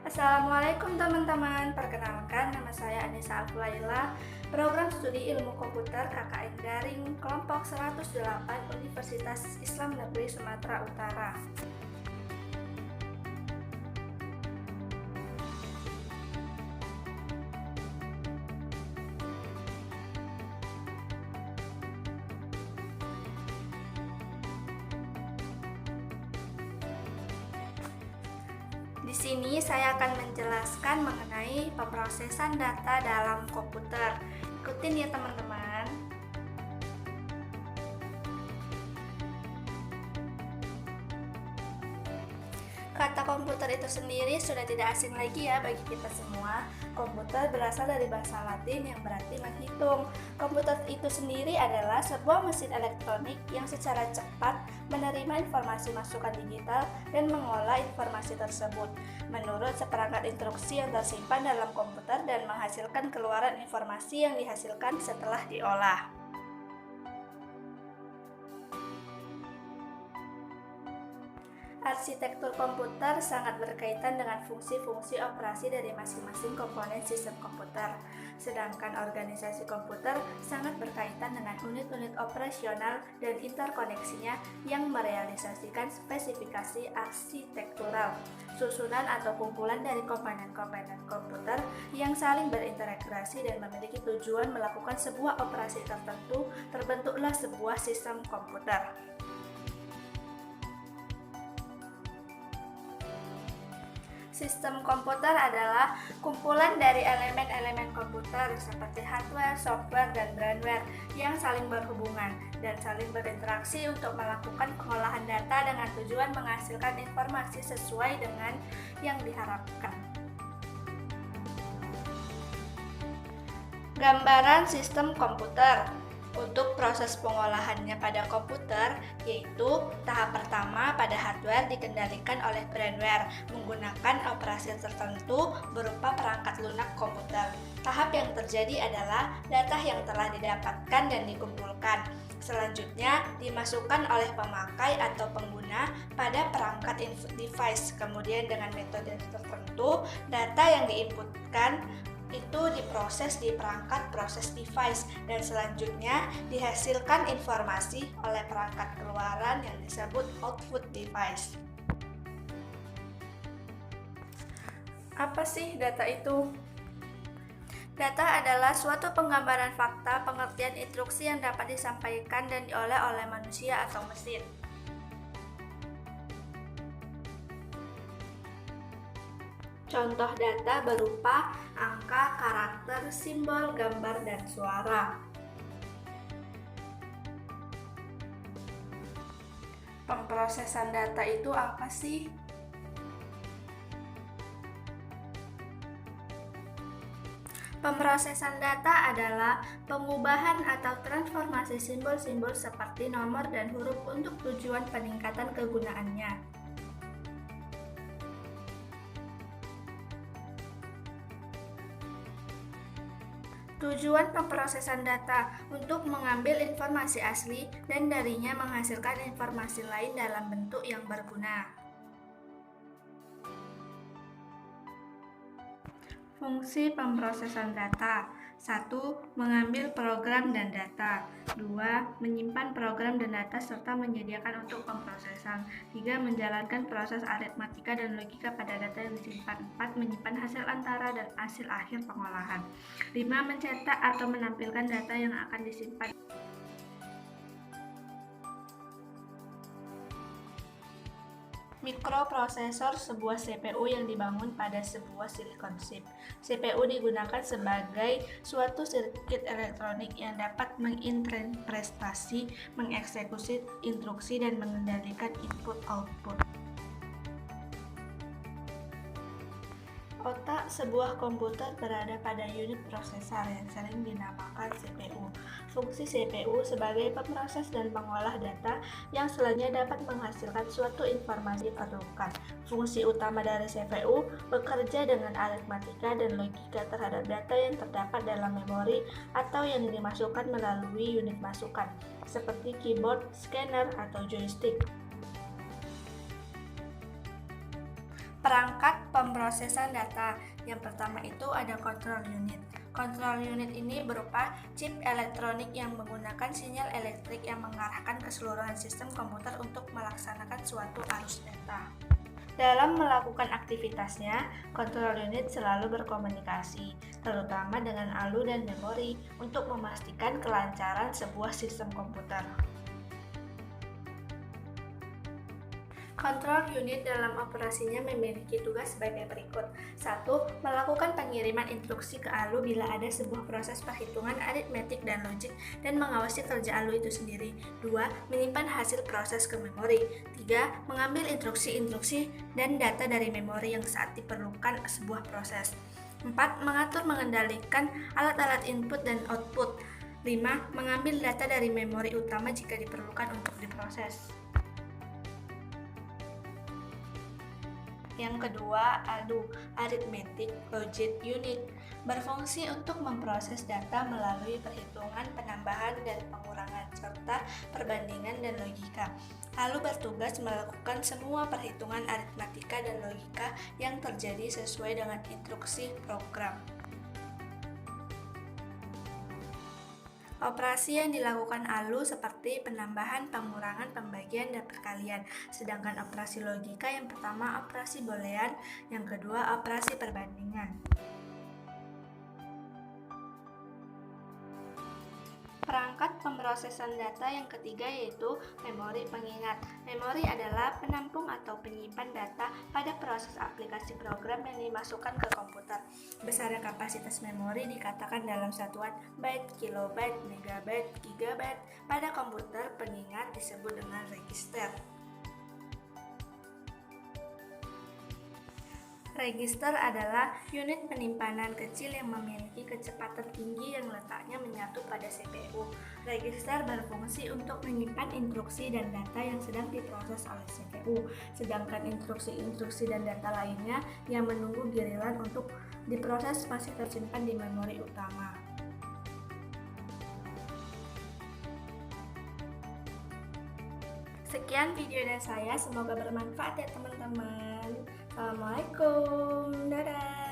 Assalamualaikum teman-teman, perkenalkan nama saya Anissa Alfulaila, program studi ilmu komputer KKN Daring kelompok 108 Universitas Islam Negeri Sumatera Utara. Di sini saya akan menjelaskan mengenai pemrosesan data dalam komputer. Ikutin ya teman-teman. Kata komputer itu sendiri sudah tidak asing lagi ya bagi kita semua. Komputer berasal dari bahasa Latin yang berarti menghitung. Komputer itu sendiri adalah sebuah mesin elektronik yang secara cepat menerima informasi masukan digital dan mengolah informasi tersebut menurut seperangkat instruksi yang tersimpan dalam komputer dan menghasilkan keluaran informasi yang dihasilkan setelah diolah. Arsitektur komputer sangat berkaitan dengan fungsi-fungsi operasi dari masing-masing komponen sistem komputer. Sedangkan organisasi komputer sangat berkaitan dengan unit-unit operasional dan interkoneksinya yang merealisasikan spesifikasi arsitektural, susunan atau kumpulan dari komponen-komponen komputer yang saling berintegrasi dan memiliki tujuan melakukan sebuah operasi tertentu, terbentuklah sebuah sistem komputer. Sistem komputer adalah kumpulan dari elemen-elemen komputer seperti hardware, software, dan firmware yang saling berhubungan dan saling berinteraksi untuk melakukan pengolahan data dengan tujuan menghasilkan informasi sesuai dengan yang diharapkan. Gambaran sistem komputer. Untuk proses pengolahannya pada komputer, yaitu tahap pertama pada hardware dikendalikan oleh firmware menggunakan operasi tertentu berupa perangkat lunak komputer. Tahap yang terjadi adalah data yang telah didapatkan dan dikumpulkan. Selanjutnya dimasukkan oleh pemakai atau pengguna pada perangkat input device. Kemudian dengan metode tertentu, data yang diinputkan itu diproses di perangkat proses device dan selanjutnya dihasilkan informasi oleh perangkat keluaran yang disebut output device. Apa sih data itu? Data adalah suatu penggambaran fakta, pengertian instruksi yang dapat disampaikan dan diolah oleh manusia atau mesin. Contoh data berupa angka, karakter, simbol, gambar, dan suara. Pemrosesan data itu apa sih? Pemrosesan data adalah pengubahan atau transformasi simbol-simbol seperti nomor dan huruf untuk tujuan peningkatan kegunaannya. Tujuan pemrosesan data untuk mengambil informasi asli dan darinya menghasilkan informasi lain dalam bentuk yang berguna. Fungsi pemrosesan data. 1. Mengambil program dan data. 2. Menyimpan program dan data serta menyediakan untuk pemrosesan. 3. Menjalankan proses aritmatika dan logika pada data yang disimpan. 4. Menyimpan hasil antara dan hasil akhir pengolahan. 5. Mencetak atau menampilkan data yang akan disimpan. Mikroprosesor sebuah CPU yang dibangun pada sebuah silicon chip. CPU digunakan sebagai suatu sirkuit elektronik yang dapat menginterpretasi, mengeksekusi instruksi, dan mengendalikan input-output. Otak sebuah komputer berada pada unit prosesor yang sering dinamakan CPU. Fungsi CPU sebagai pemroses dan pengolah data yang selanjutnya dapat menghasilkan suatu informasi diperlukan. Fungsi utama dari CPU bekerja dengan aritmatika dan logika terhadap data yang terdapat dalam memori atau yang dimasukkan melalui unit masukan, seperti keyboard, scanner, atau joystick. Perangkat pemrosesan data. Yang pertama itu ada control unit. Control unit ini berupa chip elektronik yang menggunakan sinyal elektrik yang mengarahkan keseluruhan sistem komputer untuk melaksanakan suatu arus data. Dalam melakukan aktivitasnya, control unit selalu berkomunikasi, terutama dengan ALU dan memori, untuk memastikan kelancaran sebuah sistem komputer. Control unit dalam operasinya memiliki tugas sebagai berikut. 1. Melakukan pengiriman instruksi ke ALU bila ada sebuah proses perhitungan aritmetik dan logik dan mengawasi kerja ALU itu sendiri. 2. Menyimpan hasil proses ke memori. 3. Mengambil instruksi-instruksi dan data dari memori yang saat diperlukan sebuah proses. 4. Mengatur mengendalikan alat-alat input dan output. 5. Mengambil data dari memori utama jika diperlukan untuk diproses. Yang kedua, ALU, Arithmetic Logic Unit, berfungsi untuk memproses data melalui perhitungan, penambahan dan pengurangan, serta perbandingan dan logika. ALU bertugas melakukan semua perhitungan aritmatika dan logika yang terjadi sesuai dengan instruksi program. Operasi yang dilakukan ALU seperti penambahan, pengurangan, pembagian, dan perkalian. Sedangkan operasi logika yang pertama operasi boolean, yang kedua operasi perbandingan. Perangkat pemrosesan data yang ketiga yaitu memori pengingat. Memori adalah penampung atau penyimpan data pada proses aplikasi program yang dimasukkan ke komputer. Besar kapasitas memori dikatakan dalam satuan byte, kilobyte, megabyte, gigabyte. Pada komputer, pengingat disebut dengan register. Register adalah unit penyimpanan kecil yang memiliki kecepatan tinggi yang letaknya menyatu pada CPU. Register berfungsi untuk menyimpan instruksi dan data yang sedang diproses oleh CPU, sedangkan instruksi-instruksi dan data lainnya yang menunggu giliran untuk diproses masih tersimpan di memori utama. Sekian video dari saya, semoga bermanfaat ya teman-teman. Assalamualaikum, dadah.